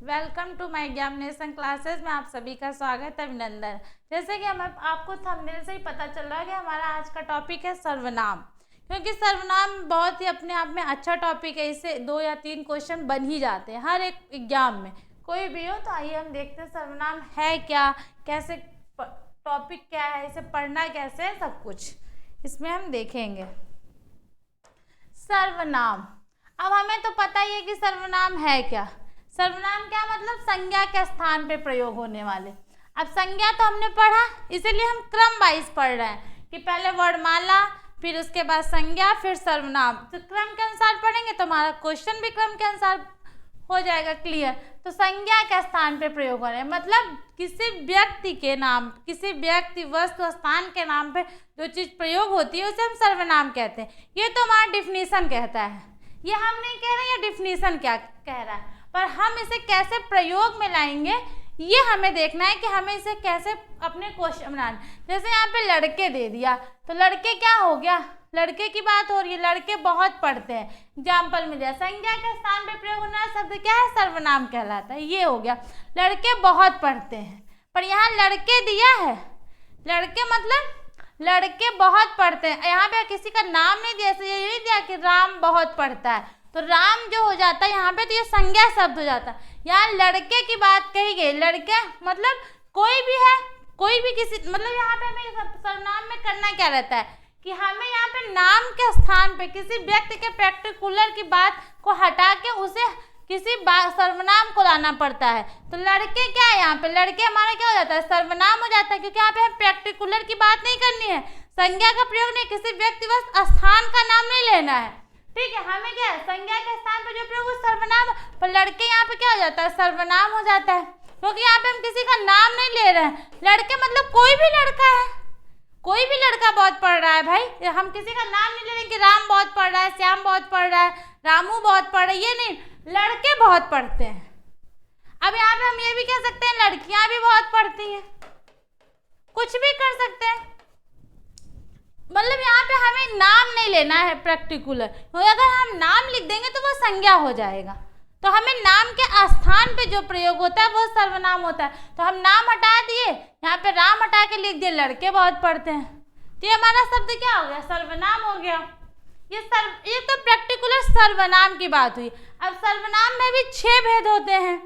Welcome to my examination classes में आप सभी का स्वागत है, अभिनंदन। जैसे कि आपको थंबनेल से ही पता चल रहा है कि हमारा आज का टॉपिक है सर्वनाम, क्योंकि सर्वनाम बहुत ही अपने आप में अच्छा टॉपिक है। इससे 2 या 3 क्वेश्चन बन ही जाते हैं हर एक एग्जाम में, कोई भी हो। तो आइए हम देखते हैं सर्वनाम है क्या, कैसे टॉपिक क्या है, इसे पढ़ना कैसे है, सब कुछ इसमें हम देखेंगे। सर्वनाम, अब हमें तो पता ही है कि सर्वनाम है क्या। सर्वनाम क्या मतलब संज्ञा के स्थान पे प्रयोग होने वाले। अब संज्ञा तो हमने पढ़ा, इसीलिए हम क्रम वाइज पढ़ रहे हैं कि पहले वर्णमाला, फिर उसके बाद संज्ञा, फिर सर्वनाम। तो क्रम के अनुसार पढ़ेंगे तो हमारा क्वेश्चन भी क्रम के अनुसार हो जाएगा क्लियर। तो संज्ञा के स्थान पे प्रयोग हो रहे हैं, मतलब किसी व्यक्ति के नाम, किसी व्यक्ति, वस्तु, स्थान के नाम पे जो चीज प्रयोग होती है उसे हम सर्वनाम कहते हैं। ये तो हमारा डिफिनीशन कहता है, ये हम नहीं कह रहे, ये डिफिनीशन क्या कह रहा है। पर हम इसे कैसे प्रयोग में लाएंगे ये हमें देखना है कि हमें इसे कैसे अपने क्वेश्चन बनाना। जैसे यहाँ पे लड़के दे दिया, तो लड़के क्या हो गया, लड़के की बात हो रही है, लड़के बहुत पढ़ते हैं। एग्जाम्पल में दिया, संज्ञा के स्थान पे प्रयोग होना शब्द क्या है, सर्वनाम कहलाता है। ये हो गया, लड़के बहुत पढ़ते हैं। पर यहाँ लड़के दिया है, लड़के मतलब लड़के बहुत पढ़ते हैं। यहाँ पे किसी का नाम नहीं दिया, ये नहीं दिया कि राम बहुत पढ़ता है, तो राम जो हो जाता है यहाँ पे, तो ये संज्ञा शब्द हो जाता है। यहाँ लड़के की बात कही गई, लड़के मतलब कोई भी है, कोई भी किसी, मतलब यहाँ पे हमें सर्वनाम में करना क्या रहता है कि हमें यहाँ पे नाम के स्थान पे किसी व्यक्ति के पर्टिकुलर की बात को हटा के उसे किसी सर्वनाम को लाना पड़ता है। तो लड़के क्या है, यहाँ पे लड़के हमारा क्या हो जाता है, सर्वनाम हो जाता है, क्योंकि यहाँ पे हम पर्टिकुलर की बात नहीं करनी है, संज्ञा का प्रयोग नहीं, किसी व्यक्ति व स्थान का नाम नहीं लेना है। ठीक है, हमें क्या है, संज्ञा के स्थान पर जो प्रयोग सर्वनाम, पर लड़के यहाँ पे क्या हो जाता है, सर्वनाम हो जाता है, क्योंकि यहाँ पे हम किसी का नाम नहीं ले रहे हैं। लड़के मतलब कोई भी लड़का है, कोई भी लड़का बहुत पढ़ रहा है भाई, हम किसी का नाम नहीं ले रहे कि राम बहुत पढ़ रहा है, श्याम बहुत पढ़ रहा है, रामू बहुत पढ़ रहा है, ये नहीं, लड़के बहुत पढ़ते हैं। अब यहाँ पे हम ये भी कह सकते हैं लड़कियां भी बहुत पढ़ती हैं, कुछ भी कर सकते हैं। मतलब यहाँ पे हमें नाम नहीं लेना है पर्टिकुलर, अगर हम नाम लिख देंगे तो वो संज्ञा हो जाएगा। तो हमें नाम के स्थान पे जो प्रयोग होता है वो सर्वनाम होता है। तो हम नाम हटा दिए, यहाँ पे राम हटा के लिख दिए लड़के बहुत पढ़ते हैं, तो ये हमारा शब्द क्या हो गया, सर्वनाम हो गया। ये तो पर्टिकुलर सर्वनाम की बात हुई। अब सर्वनाम में भी 6 भेद होते हैं,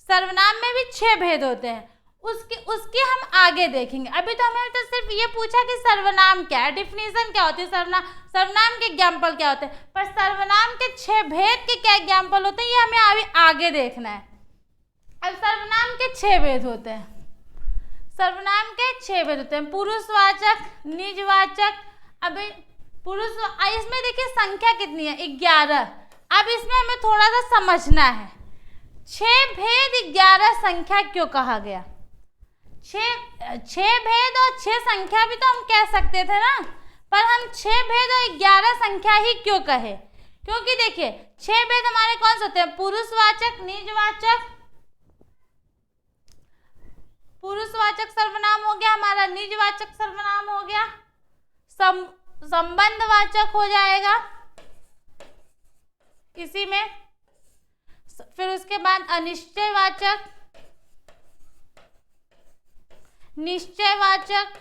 सर्वनाम में भी 6 भेद होते हैं, उसके हम आगे देखेंगे। अभी तो हमें तो सिर्फ ये पूछा कि सर्वनाम क्या है, डिफिनीशन क्या होती है, सर्वनाम के एग्जाम्पल क्या होते हैं, पर सर्वनाम के 6 भेद के क्या एग्जाम्पल होते हैं ये हमें अभी आगे देखना है। अब सर्वनाम के 6 भेद होते हैं, सर्वनाम के 6 भेद होते हैं, पुरुषवाचक, निजवाचक। अभी पुरुष, इसमें देखिए संख्या कितनी है, 11। अब इसमें हमें थोड़ा सा समझना है, 6 भेद 11 संख्या क्यों कहा गया। 6 भेद और 6 संख्या भी तो हम कह सकते थे ना, पर हम 6 भेद और 11 संख्या ही क्यों कहे, क्योंकि देखिए 6 भेद हमारे कौन से होते हैं, पुरुषवाचक, निजवाचक, पुरुषवाचक सर्वनाम हो गया हमारा, निजवाचक सर्वनाम हो गया, संबंधवाचक हो जाएगा इसी में, फिर उसके बाद अनिश्चयवाचक, निश्चयवाचक,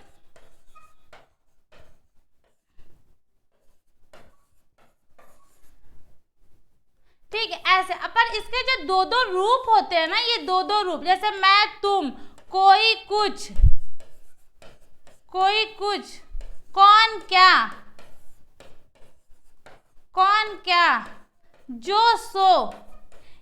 ठीक है। ऐसे पर इसके जो 2-2 रूप होते हैं ना, ये 2-2 रूप, जैसे मैं, तुम, कोई, कुछ, कोई, कुछ, कौन, क्या, कौन, क्या, जो, सो,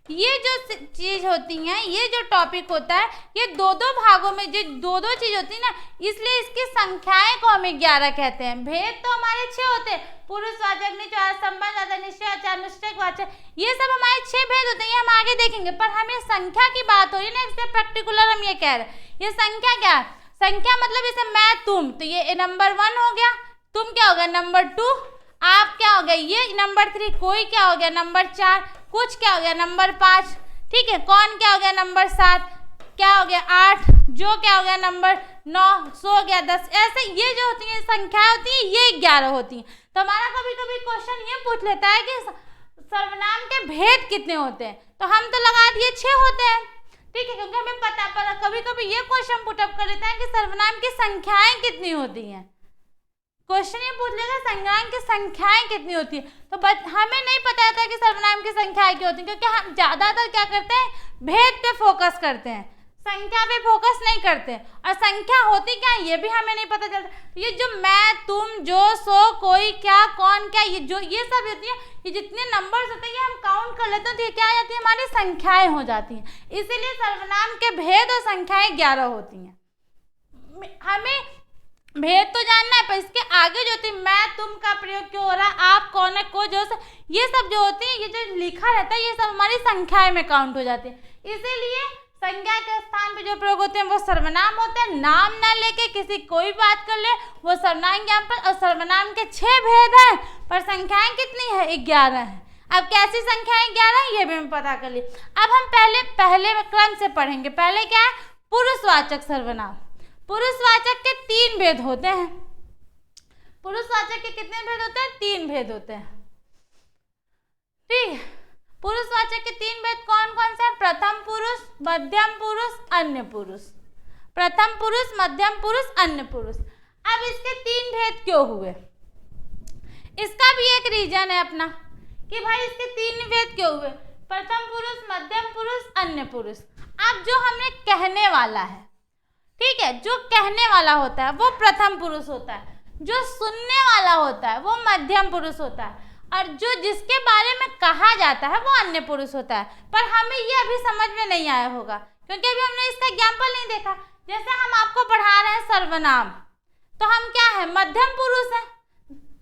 ये जो चीज होती है, ये जो टॉपिक होता है, ये 2-2 भागों में जो 2-2 चीज होती है ना, इसलिए इसकी संख्याएं को हम 11 कहते हैं। भेद तो हमारे 6 होते हैं, पुरुषवाचक, निजवाचक, संबंधवाचक, निश्चयवाचक, अनुश्चयवाचक, ये सब हमारे 6 भेद होते हैं, ये हम आगे देखेंगे। पर हमें संख्या की बात हो रही है ना, इससे पर्टिकुलर हम ये कह रहे हैं, ये संख्या क्या है, संख्या मतलब जैसे मैं, तुम, तो ये नंबर 1 हो गया, तुम क्या हो गया नंबर 2, आप क्या हो गया ये नंबर 3, कोई क्या हो गया नंबर 4, कुछ क्या हो गया नंबर 5, ठीक है, कौन क्या हो गया नंबर 7, क्या हो गया 8, जो क्या हो गया नंबर 9, सो गया 10। ऐसे ये जो होती है संख्या होती है ये 11 होती है। तो हमारा कभी कभी क्वेश्चन ये पूछ लेता है कि सर्वनाम के भेद कितने होते हैं, तो हम तो लगा दिए 6 होते हैं, ठीक है, क्योंकि हमें पता कभी कभी ये क्वेश्चन पुटअप कर लेता है कि सर्वनाम की संख्याएं कितनी होती हैं। क्वेश्चन ये पूछ लेगा सर्वनाम की संख्याएं कितनी होती है, तो हमें नहीं पता था कि सर्वनाम की संख्याएं क्या होती हैं, क्योंकि हम ज्यादातर क्या करते हैं, भेद पे फोकस करते हैं, संख्या पे फोकस नहीं करते। और संख्या होती क्या है ये भी हमें नहीं पता चलता। ये जो मैं, तुम, जो, सो, कोई, क्या, कौन, क्या, ये सब होती है, ये जितने नंबर्स होते हैं ये हम काउंट कर लेते हैं, तो ये क्या आ जाती है, हमारी संख्याएं हो जाती हैं। इसीलिए सर्वनाम के भेद और संख्याएं 11 होती हैं। हमें भेद तो जानना है, पर इसके आगे जो होती है मैं, तुम का प्रयोग क्यों हो रहा है, आप, कौन है, को, जो, ये सब जो होती है, ये जो लिखा रहता है, ये सब हमारी संख्याएं में काउंट हो जाती है। इसीलिए संज्ञा के स्थान पे जो प्रयोग होते हैं वो सर्वनाम होते हैं। नाम ना लेके किसी कोई बात कर ले वो सर्वनाम ज्ञापन। और सर्वनाम के 6 भेद हैं, पर संख्याएं कितनी है, 11 है। अब कैसी संख्याएं 11 है ये भी हम पता कर लिए। अब हम पहले क्रम से पढ़ेंगे। पहले क्या है, पुरुषवाचक सर्वनाम। पुरुषवाचक के 3 भेद होते हैं। पुरुषवाचक के कितने भेद होते हैं, 3 भेद होते हैं, ठीक है। पुरुषवाचक के 3 भेद कौन कौन से हैं, प्रथम पुरुष, मध्यम पुरुष, अन्य पुरुष। प्रथम पुरुष, मध्यम पुरुष, अन्य पुरुष। अब इसके 3 भेद क्यों हुए, इसका भी एक रीजन है अपना कि भाई इसके 3 भेद क्यों हुए, प्रथम पुरुष, मध्यम पुरुष, अन्य पुरुष। अब जो हमने कहने वाला है, ठीक है, जो कहने वाला होता है वो प्रथम पुरुष होता है, जो सुनने वाला होता है वो मध्यम पुरुष होता है, और जो जिसके बारे में कहा जाता है वो अन्य पुरुष होता है। पर हमें ये अभी समझ में नहीं आया होगा क्योंकि अभी हमने इसका एग्जाम्पल नहीं देखा। जैसे हम आपको पढ़ा रहे हैं सर्वनाम, तो हम क्या है, मध्यम पुरुष है,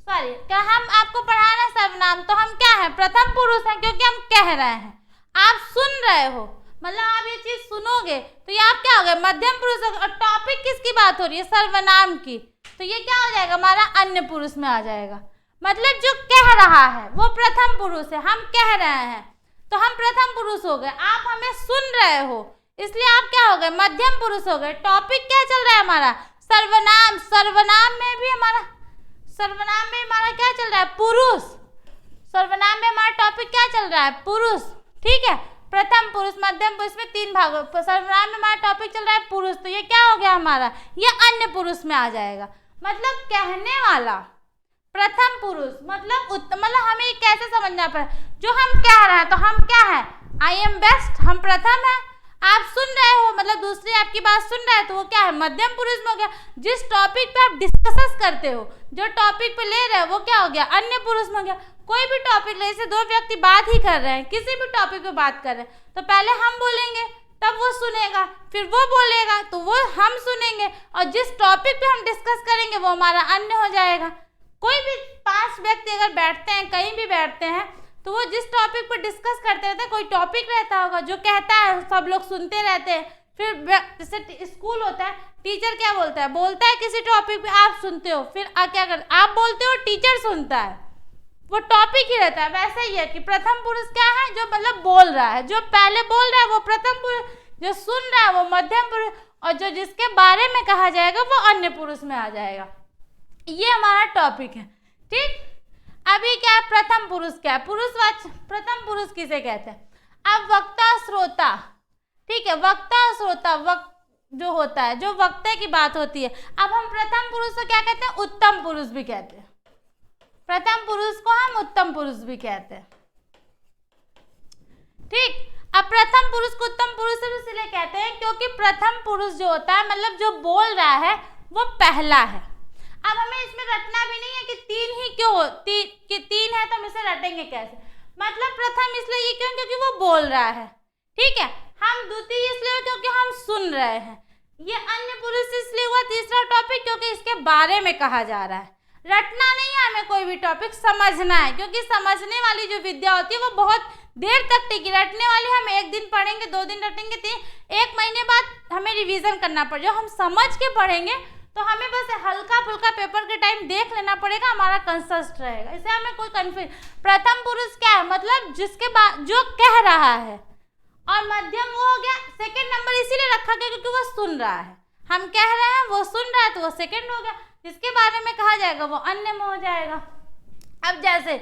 सॉरी, क्या हम आपको पढ़ा रहे हैं सर्वनाम, तो हम क्या है, प्रथम पुरुष है, क्योंकि हम कह रहे हैं। आप सुन रहे हो, मतलब आप ये चीज सुनोगे तो ये आप क्या हो गए, मध्यम पुरुष हो गए। और टॉपिक किसकी बात हो रही है, सर्वनाम की, तो ये क्या हो जाएगा, हमारा अन्य पुरुष में आ जाएगा। मतलब जो कह रहा है वो प्रथम पुरुष है, हम कह रहे हैं तो हम प्रथम पुरुष हो गए। आप हमें सुन रहे हो इसलिए आप क्या हो गए, मध्यम पुरुष हो गए। टॉपिक क्या चल रहा है हमारा, सर्वनाम। सर्वनाम में हमारा क्या चल रहा है, पुरुष। सर्वनाम में हमारा टॉपिक क्या चल रहा है, पुरुष, ठीक है। प्रथम पुरुष, मध्यम पुरुष में 3 भाग। सर्वनाम में हमारा टॉपिक चल रहा है पुरुष, तो ये क्या हो गया हमारा, ये अन्य पुरुष में आ जाएगा। मतलब कहने वाला प्रथम पुरुष, मतलब हमें कैसे समझना पड़े, जो हम कह रहे हैं तो हम क्या है, आई एम बेस्ट, हम प्रथम है। आप सुन रहे हो, मतलब दूसरे आपकी बात सुन रहे हैं तो वो क्या है, मध्यम पुरुष में हो गया। जिस टॉपिक पे आप डिस्कस करते हो, जो टॉपिक पे ले रहे हो वो क्या हो गया, अन्य पुरुष में हो गया। कोई भी टॉपिक ले, जैसे 2 व्यक्ति बात ही कर रहे हैं, किसी भी टॉपिक पे बात कर रहे हैं, तो पहले हम बोलेंगे तब वो सुनेगा, फिर वो बोलेगा तो वो हम सुनेंगे, और जिस टॉपिक पे हम डिस्कस करेंगे वो हमारा अन्य हो जाएगा। कोई भी 5 व्यक्ति अगर बैठते हैं, कहीं भी बैठते हैं, तो वो जिस टॉपिक पर डिस्कस करते रहते हैं, कोई टॉपिक रहता होगा जो कहता है, सब लोग सुनते रहते हैं। फिर जैसे स्कूल होता है, टीचर क्या बोलता है किसी टॉपिक पे, आप सुनते हो, फिर क्या करते, आप बोलते हो, टीचर सुनता है, वो टॉपिक ही रहता है। वैसे ही है कि प्रथम पुरुष क्या है, जो मतलब बोल रहा है, जो पहले बोल रहा है वो प्रथम पुरुष, जो सुन रहा है वो मध्यम पुरुष, और जो जिसके बारे में कहा जाएगा वो अन्य पुरुष में आ जाएगा। ये हमारा टॉपिक है, ठीक। अभी क्या है, प्रथम पुरुष क्या है, पुरुषवाचक प्रथम पुरुष किसे कहते हैं। अब वक्ता श्रोता, ठीक है, वक्ता और श्रोता, जो होता है, जो वक्ता की बात होती है। अब हम प्रथम पुरुष को क्या कहते हैं, उत्तम पुरुष भी कहते हैं। प्रथम पुरुष को हम उत्तम पुरुष भी कहते हैं, ठीक। अब प्रथम पुरुष को उत्तम पुरुष इसलिए कहते हैं क्योंकि प्रथम पुरुष जो होता है, मतलब जो बोल रहा है वो पहला है। अब हमें इसमें रटना भी नहीं है कि 3 ही क्यों, कि 3 है तो हम इसे रटेंगे कैसे। मतलब प्रथम इसलिए क्यों, क्योंकि वो बोल रहा है, ठीक है। हम द्वितीय इसलिए क्योंकि हम सुन रहे हैं। ये अन्य पुरुष इसलिए हुआ तीसरा टॉपिक क्योंकि इसके बारे में कहा जा रहा है। रटना नहीं है हमें, कोई भी टॉपिक समझना है, क्योंकि समझने वाली जो विद्या होती है वो बहुत देर तक टिकी। रटने वाली हम 1 दिन पढ़ेंगे, 2 दिन रटेंगे, 1 महीने बाद हमें रिवीजन करना पड़ जाए। हम समझ के पढ़ेंगे तो हमें बस हल्का फुल्का पेपर के टाइम देख लेना पड़ेगा, हमारा कंसेप्ट रहेगा, इससे हमें कोई कंफ्यूज। प्रथम पुरुष क्या है, मतलब जिसके बाद जो कह रहा है, और मध्यम वो हो गया, सेकंड नंबर इसीलिए रखा गया क्योंकि वो सुन रहा है। हम कह रहे हैं, वो सुन रहा है, तो वो सेकंड हो गया। जिसके बारे में कहा जाएगा वो अन्य में हो जाएगा। अब जैसे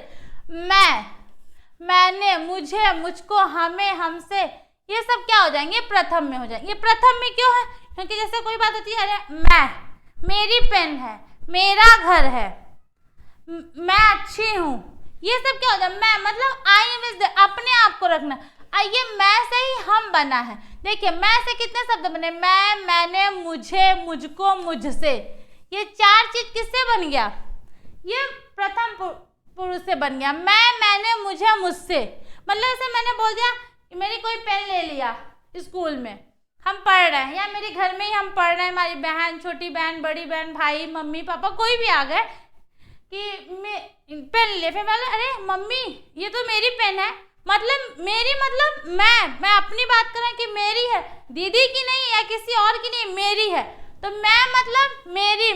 मैंने, मुझे, मुझको, हमें, हमसे, ये सब क्या हो जाएंगे, प्रथम में हो जाएंगे। ये प्रथम में क्यों है, क्योंकि जैसे कोई बात होती है, अरे मैं, मेरी पेन है, मेरा घर है, मैं अच्छी हूँ, ये सब क्या हो जाए, मैं मतलब आई एम इज, अपने आप को रखना। ये मैं से ही हम बना है। देखिए मैं से कितने शब्द बने, मैं, मैंने, मुझे, मुझको, मुझसे, ये चार चीज किससे बन गया, ये प्रथम पुरुष से बन गया। मैं, मैंने, मुझे, मुझसे, मतलब जैसे मैंने बोल दिया मेरी कोई पेन ले लिया स्कूल में, हम पढ़ रहे हैं, या मेरे घर में ही हम पढ़ रहे हैं, हमारी बहन, छोटी बहन, बड़ी बहन, भाई, मम्मी, पापा, कोई भी आ गए कि मैं पेन ले, फिर मैं, अरे मम्मी ये तो मेरी पेन है, मतलब मेरी, मतलब मैं अपनी बात कर रहा हूँ कि मेरी है, दीदी की नहीं या किसी और की नहीं, मेरी है। तो मैं मतलब मेरी,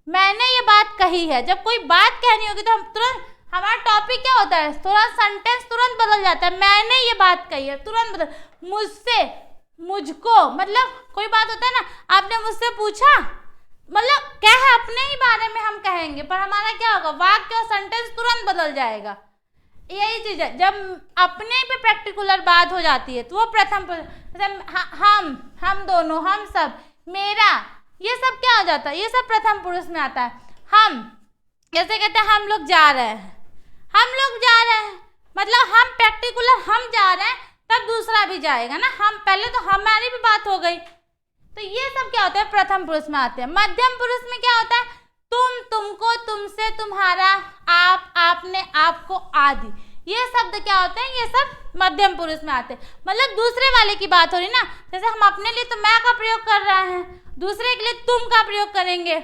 मैंने ये बात कही है। जब कोई बात कहनी होगी तो हम तुरंत, हमारा टॉपिक क्या होता है, थोड़ा सेंटेंस तुरंत बदल जाता है, मैंने ये बात कही है, तुरंत बदल, मुझसे, मुझको, मतलब कोई बात होता है ना, आपने मुझसे पूछा, मतलब क्या है, अपने ही बारे में हम कहेंगे, पर हमारा क्या होगा, वाक्य और सेंटेंस तुरंत बदल जाएगा। यही चीज है, जब अपने पे प्रैक्टिकुलर बात हो जाती है तो वो प्रथम, हम दोनों, हम सब, मेरा, ये सब क्या हो जाता है, ये सब प्रथम पुरुष में आता है। हम जैसे कहते हैं हम लोग जा रहे हैं, हम लोग जा रहे हैं, मतलब हम प्रैक्टिकुलर हम जा रहे हैं, तब दूसरा भी जाएगा ना, हम पहले तो हमारी भी बात हो गई। तो ये सब क्या होता है, प्रथम पुरुष में आते हैं। मध्यम पुरुष में क्या होता है, तुम, तुमको, तुमसे, तुम्हारा, आप, आपने, आपको, आदि, ये शब्द क्या होते हैं, ये सब मध्यम पुरुष में आते हैं। मतलब दूसरे वाले की बात हो रही ना, जैसे हम अपने लिए तो मैं का प्रयोग कर रहे हैं, दूसरे के लिए तुम का प्रयोग करेंगे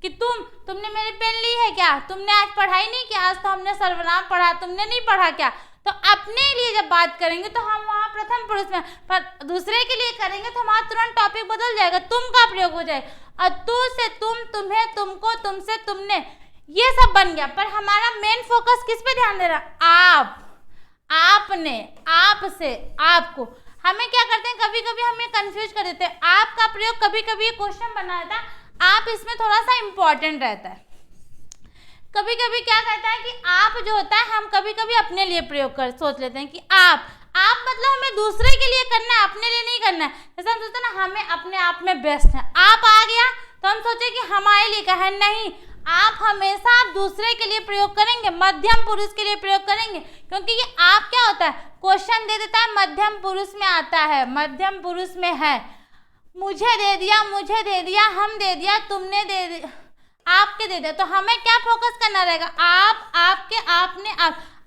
कि तुमने मेरी पेन ली है क्या, तुमने आज पढ़ाई नहीं किया, आज तो हमने सर्वनाम पढ़ा, तुमने नहीं पढ़ा क्या। तो अपने लिए जब बात करेंगे तो हम वहाँ प्रथम पुरुष में, पर दूसरे के लिए करेंगे तो हमारा तुरंत टॉपिक बदल जाएगा, तुम का प्रयोग हो जाएगा, और तू से तुम, तुम्हें, तुमको, तुमसे, तुमने, ये सब बन गया। पर हमारा मेन फोकस किस पे ध्यान दे रहा, आप, आपने, आपसे, आपको। हमें क्या करते हैं, कभी कभी हमें कंफ्यूज कर देते हैं, आप का प्रयोग कभी कभी क्वेश्चन बना रहता है, आप इसमें थोड़ा सा इंपॉर्टेंट रहता है। कभी कभी क्या कहता है कि आप जो होता है हम कभी कभी अपने लिए प्रयोग कर सोच लेते हैं कि आप मतलब हमें दूसरे के लिए करना है, अपने लिए नहीं करना है। जैसे हम सोचते हैं ना हमें अपने आप में बेस्ट है, आप आ गया तो हम सोचे कि हमारे लिए का है, नहीं, आप हमेशा आप दूसरे के लिए प्रयोग करेंगे, मध्यम पुरुष के लिए प्रयोग करेंगे, क्योंकि ये आप क्या होता है, क्वेश्चन दे देता है, मध्यम पुरुष में आता है, मध्यम पुरुष में है। मुझे दे दिया, मुझे दे दिया, हम दे दिया, तुमने दे दिया, आपके दे दिया। तो हमें क्या फोकस करना रहेगा, आप, आपके, आपने,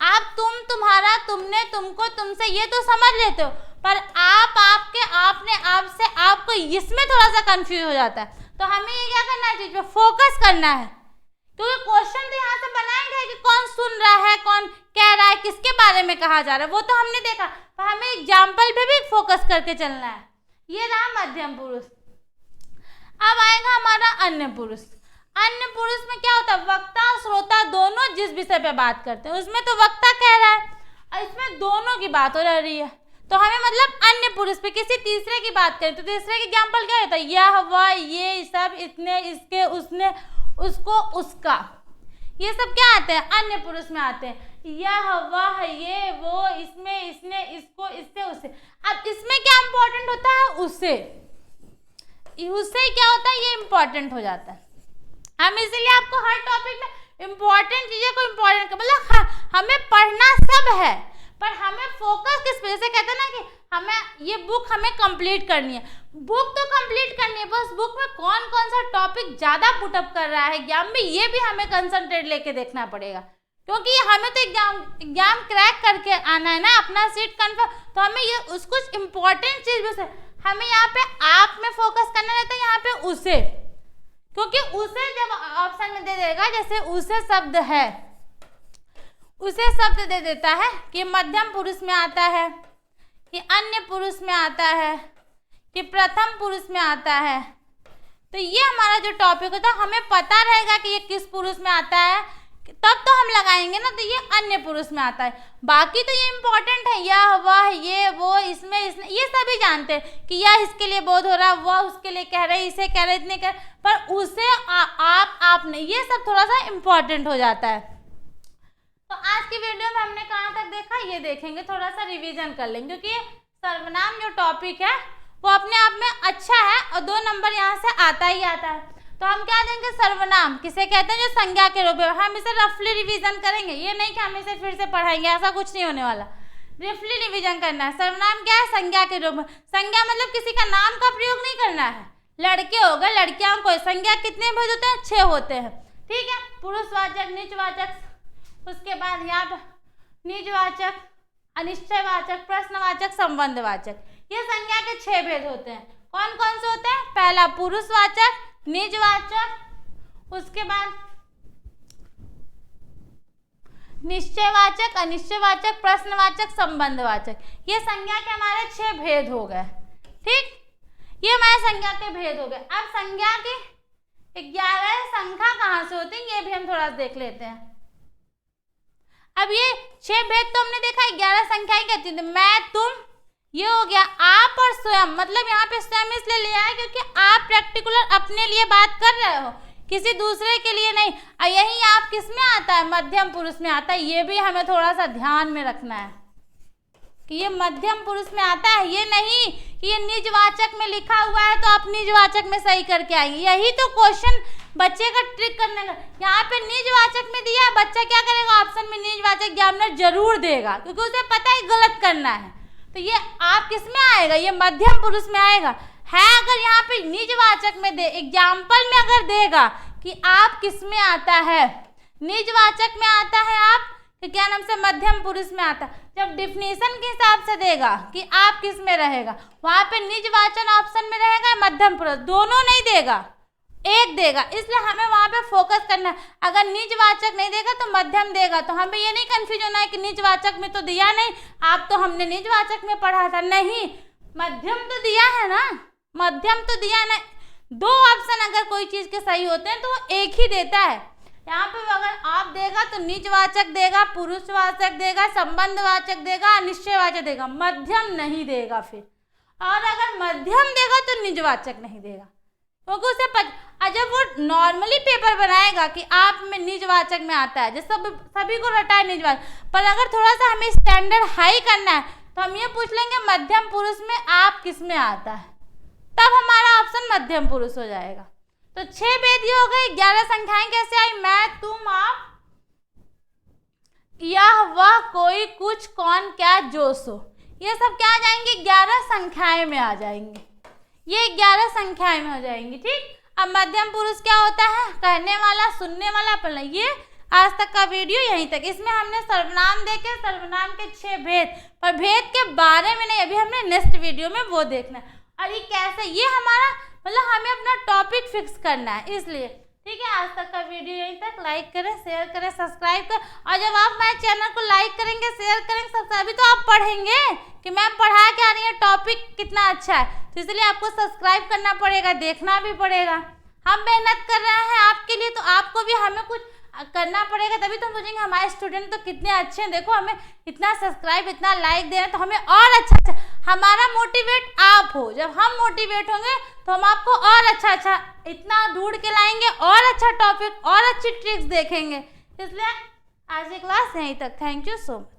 आप, तुम, तुम्हारा, तुमने, तुमको, तुमसे, ये तो समझ लेते हो, पर आप, आपके, आपने, आपसे, आपको, इसमें थोड़ा सा कंफ्यूज हो जाता है। तो हमें ये क्या करना है, चीज पे फोकस करना है, क्योंकि क्वेश्चन तो यहाँ से बनाएंगे कि कौन सुन रहा है, कौन कह रहा है, किसके बारे में कहा जा रहा है, वो तो हमने देखा, पर हमें एग्जाम्पल पे भी फोकस करके चलना है। ये रहा मध्यम पुरुष। अब आएगा हमारा अन्य पुरुष। अन्य पुरुष में क्या होता है, वक्ता और श्रोता दोनों जिस विषय पे बात करते हैं, उसमें तो वक्ता कह रहा है और इसमें दोनों की बात हो रही है, तो हमें मतलब अन्य पुरुष पे किसी तीसरे की बात करें तो तीसरे की एग्जाम्पल क्या होता है, यह, वह, ये सब, इतने, इसके, उसने, उसको, उसका, ये सब क्या आते हैं, अन्य पुरुष में आते हैं। यह, वह, ये, वो, इसमें, इसने, इसको, इससे, उससे। अब इसमें क्या इंपॉर्टेंट होता है, उससे क्या होता है, ये इंपॉर्टेंट हो जाता है। हम इसीलिए आपको हर टॉपिक में इंपॉर्टेंट चीजें को इंपॉर्टेंट, मतलब हमें पढ़ना सब है, पर हमें फोकस किस पे, जैसे कहते हैं ना कि हमें ये बुक हमें कंप्लीट करनी है, बुक तो कंप्लीट करनी है, बस बुक में कौन कौन सा टॉपिक ज्यादा पुटअप कर रहा है एग्जाम में, ये भी हमें कंसंट्रेट लेके देखना पड़ेगा, क्योंकि हमें तो एग्जाम क्रैक करके आना है ना, अपना सीट कंफर्म। तो हमें ये कुछ इंपॉर्टेंट चीज से हमें यहाँ पे आप में फोकस करना रहता है, यहाँ पे उसे, क्योंकि उसे जब ऑप्शन में दे देगा, जैसे उसे शब्द है, उसे शब्द दे देता है कि मध्यम पुरुष में आता है, कि अन्य पुरुष में आता है, कि प्रथम पुरुष में आता है, तो ये हमारा जो टॉपिक होता है हमें पता रहेगा कि ये किस पुरुष में आता है, तब तो हम लगाएंगे ना, तो ये अन्य पुरुष में आता है। बाकी तो ये इंपॉर्टेंट है, यह, वह, ये, वो, इसमें, इसने, ये सभी जानते हैं कि यह इसके लिए बोध हो रहा, वह उसके लिए कह रहे, इसे कह रहे, इतने कह, पर उसे, आप, आपने, ये सब थोड़ा सा इंपॉर्टेंट हो जाता है। तो आज की वीडियो में हमने कहाँ तक देखा ये देखेंगे, थोड़ा सा रिवीजन कर लेंगे, क्योंकि सर्वनाम जो टॉपिक है वो अपने आप में अच्छा है और 2 नंबर यहाँ से आता ही आता है। तो हम क्या देंगे, सर्वनाम किसे कहते हैं, जो संज्ञा के रूप में। हम इसे रफली रिवीजन करेंगे, ये नहीं कि हम इसे फिर से पढ़ाएंगे, ऐसा कुछ नहीं होने वाला। रफली रिवीजन करना है। सर्वनाम क्या है, संज्ञा के रूप में। संज्ञा मतलब किसी का नाम का प्रयोग नहीं करना है। लड़के हो गए, लड़कियां को। संज्ञा कितने भेद होते हैं, 6 होते हैं, ठीक है। पुरुषवाचक, निजवाचक, उसके बाद यहाँ पर निजवाचक, अनिश्चयवाचक, प्रश्नवाचक, संबंधवाचक, ये संज्ञा के 6 भेद होते हैं। कौन कौन से होते हैं, पहला पुरुषवाचक, निजवाचक, उसके बाद निश्चयवाचक, अनिश्चयवाचक, प्रश्नवाचक, संबंधवाचक, ये संज्ञा के हमारे 6 भेद हो गए, ठीक। ये हमारे संज्ञा के भेद हो गए। अब संज्ञा की 11 संख्या कहाँ से होती है, ये भी हम थोड़ा देख लेते हैं। अब ये 6 भेद तो हमने देखा, 11 संख्याएं कहती थी, मैं, तुम, ये हो गया। आप और स्वयं, मतलब यहाँ पे स्वयं इसलिए लिया है क्योंकि आप प्रैक्टिकुलर अपने लिए बात कर रहे हो, किसी दूसरे के लिए नहीं। और यही आप किस में आता है, मध्यम पुरुष में आता है। ये भी हमें थोड़ा सा ध्यान में रखना है कि ये मध्यम पुरुष में आता है, ये नहीं कि ये निजवाचक में लिखा हुआ है तो आप निजवाचक में सही करके आएंगे। यही तो क्वेश्चन बच्चे का ट्रिक करने का। यहाँ पे निजवाचक में दिया, बच्चा क्या करेगा, ऑप्शन में निजवाचक एग्जामिनर जरूर देगा, क्योंकि उसे पता है गलत करना है। तो ये आप किस में आएगा, ये मध्यम पुरुष में आएगा है। अगर यहाँ पे निजवाचक में दे, एग्जाम्पल में अगर देगा कि आप किस में आता है, निजवाचक में आता है आप, कि क्या नाम से मध्यम पुरुष में आता है। जब डिफिनेशन के हिसाब से देगा कि आप किस में रहेगा, वहां पे निजवाचन ऑप्शन में रहेगा, मध्यम पुरुष, दोनों नहीं देगा, एक देगा। इसलिए हमें वहां पे फोकस करना है। अगर निजवाचक नहीं देगा तो मध्यम देगा। तो हमें ये नहीं कंफ्यूज होना है कि निजवाचक में तो दिया नहीं, आप तो हमने निजवाचक में पढ़ा था, नहीं, मध्यम तो दिया है ना, मध्यम तो दिया ना। 2 ऑप्शन अगर कोई चीज के सही होते हैं तो एक ही देता है। यहाँ पे अगर आप देगा तो निजवाचक देगा, पुरुषवाचक देगा, संबंधवाचक देगा, निश्चयवाचक देगा, मध्यम नहीं देगा फिर। और अगर मध्यम देगा तो निजवाचक नहीं देगा, क्योंकि उसे जब वो नॉर्मली पेपर बनाएगा कि आप में निजवाचक में आता है, जैसे सभी को रटा है निजवाचक, पर अगर थोड़ा सा हमें स्टैंडर्ड हाई करना है तो हम ये पूछ लेंगे मध्यम पुरुष में आप किस में आता है, तब हमारा ऑप्शन मध्यम पुरुष हो जाएगा। तो 6 भेद हो गए। 11 संख्याएं कैसे आई, मैं, तुम, आप, यह, वह, कोई, कुछ, कौन, क्या, जो, सो, ये सब क्या आ जाएंगे, 11 संख्याएं में आ जाएंगे। ये 11 संख्याएं में हो जाएंगी, ठीक। अब मध्यम पुरुष क्या होता है, कहने वाला, सुनने वाला, पढ़ना। ये आज तक का वीडियो यहीं तक। इसमें हमने सर्वनाम देखे, सर्वनाम के 6 भेद, पर भेद के बारे में नहीं, अभी हमने नेक्स्ट वीडियो में वो देखना है। और ये कैसे, ये हमारा मतलब हमें अपना टॉपिक फिक्स करना है, इसलिए, ठीक है। आज तक का वीडियो यहीं तक। लाइक करें, शेयर करें, सब्सक्राइब करें। और जब आप हमारे चैनल को लाइक करेंगे, शेयर करेंगे, सब्सक्राइब, तो आप पढ़ेंगे कि मैम पढ़ा क्या रही है, टॉपिक कितना अच्छा है। तो इसलिए आपको सब्सक्राइब करना पड़ेगा, देखना भी पड़ेगा। हम मेहनत कर रहे हैं आपके लिए, तो आपको भी हमें कुछ करना पड़ेगा, तभी तो हम सोचेंगे हमारे स्टूडेंट तो कितने अच्छे हैं, देखो हमें इतना सब्सक्राइब, इतना लाइक दे रहे हैं, तो हमें और अच्छा हमारा मोटिवेट आप हो। जब हम मोटिवेट होंगे तो हम आपको और अच्छा इतना ढूंढ के लाएंगे, और अच्छा टॉपिक और अच्छी ट्रिक्स देखेंगे। इसलिए आज की क्लास यहीं तक। Thank you so much.